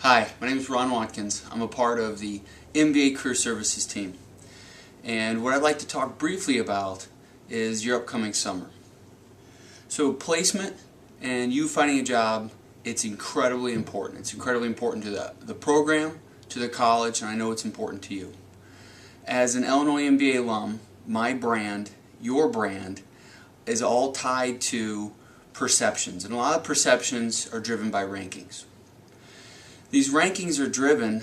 Hi, my name is Ron Watkins. I'm a part of the MBA Career Services team. And what I'd like to talk briefly about is your upcoming summer. So placement and you finding a job, it's incredibly important. It's incredibly important to the program, to the college, and I know it's important to you. As an Illinois MBA alum, my brand, your brand, is all tied to perceptions. And a lot of perceptions are driven by rankings. These rankings are driven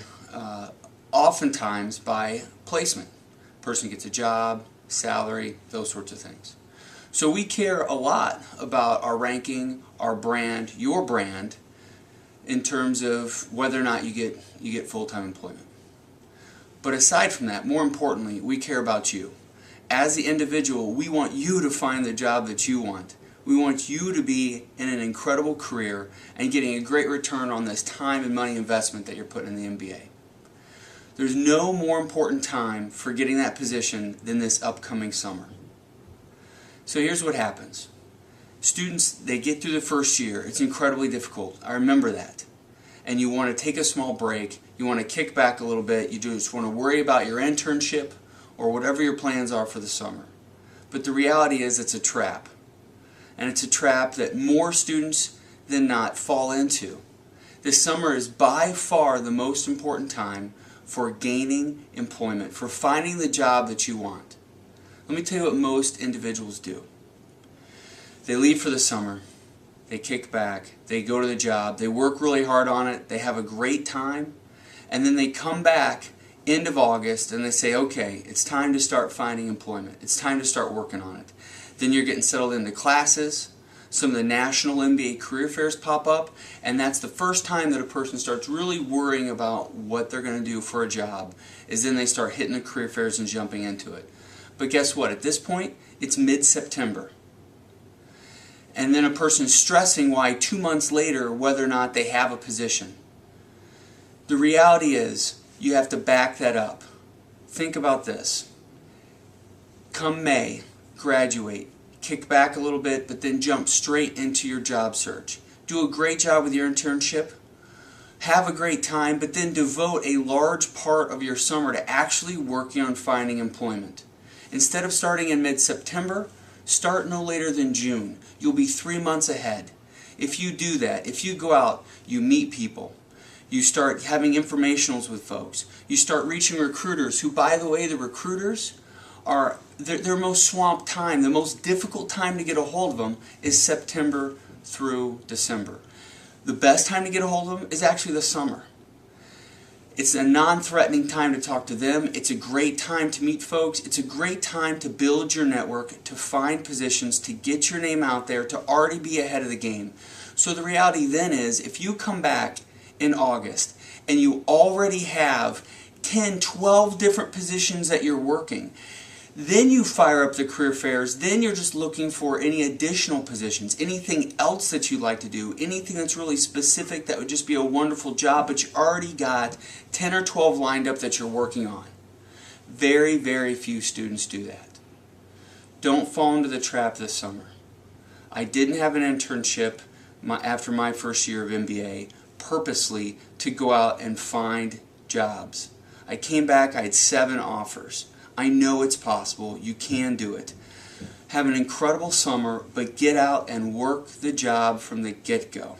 oftentimes by placement. Person gets a job, salary, those sorts of things. So we care a lot about our ranking, our brand, your brand, in terms of whether or not you get full-time employment. But aside from that, more importantly, we care about you. As the individual, we want you to find the job that you want. We want you to be in an incredible career and getting a great return on this time and money investment that you're putting in the MBA. There's no more important time for getting that position than this upcoming summer. So here's what happens. Students, they get through the first year. It's incredibly difficult. I remember that. And you want to take a small break. You want to kick back a little bit. You just want to worry about your internship or whatever your plans are for the summer. But the reality is it's a trap. And it's a trap that more students than not fall into. This summer is by far the most important time for gaining employment, for finding the job that you want. Let me tell you what most individuals do. They leave for the summer, they kick back, they go to the job, they work really hard on it, they have a great time, and then they come back end of August and they say, okay, it's time to start finding employment. It's time to start working on it. Then you're getting settled into classes. Some of the national MBA career fairs pop up, and that's the first time that a person starts really worrying about what they're going to do for a job, is then they start hitting the career fairs and jumping into it. But guess what? At this point, it's mid-September. And then a person's stressing why 2 months later whether or not they have a position. The reality is, you have to back that up. Think about this. Come May, graduate, kick back a little bit, but then jump straight into your job search. Do a great job with your internship. Have a great time, but then devote a large part of your summer to actually working on finding employment. Instead of starting in mid-September, start no later than June. You'll be 3 months ahead. If you do that, if you go out, you meet people, you start having informationals with folks, you start reaching recruiters who, by the way, the recruiters are their most swamped time, the most difficult time to get a hold of them is September through December. The best time to get a hold of them is actually the summer. It's a non-threatening time to talk to them. It's a great time to meet folks. It's a great time to build your network, to find positions, to get your name out there, to already be ahead of the game. So the reality then is, if you come back in August and you already have 10, 12 different positions that you're working, then you fire up the career fairs, then you're just looking for any additional positions, anything else that you'd like to do, anything that's really specific that would just be a wonderful job, but you already got 10 or 12 lined up that you're working on. Very, very few students do that. Don't fall into the trap this summer. I didn't have an internship after my first year of MBA purposely to go out and find jobs. I came back, I had 7 offers. I know it's possible. You can do it. Have an incredible summer, but get out and work the job from the get-go.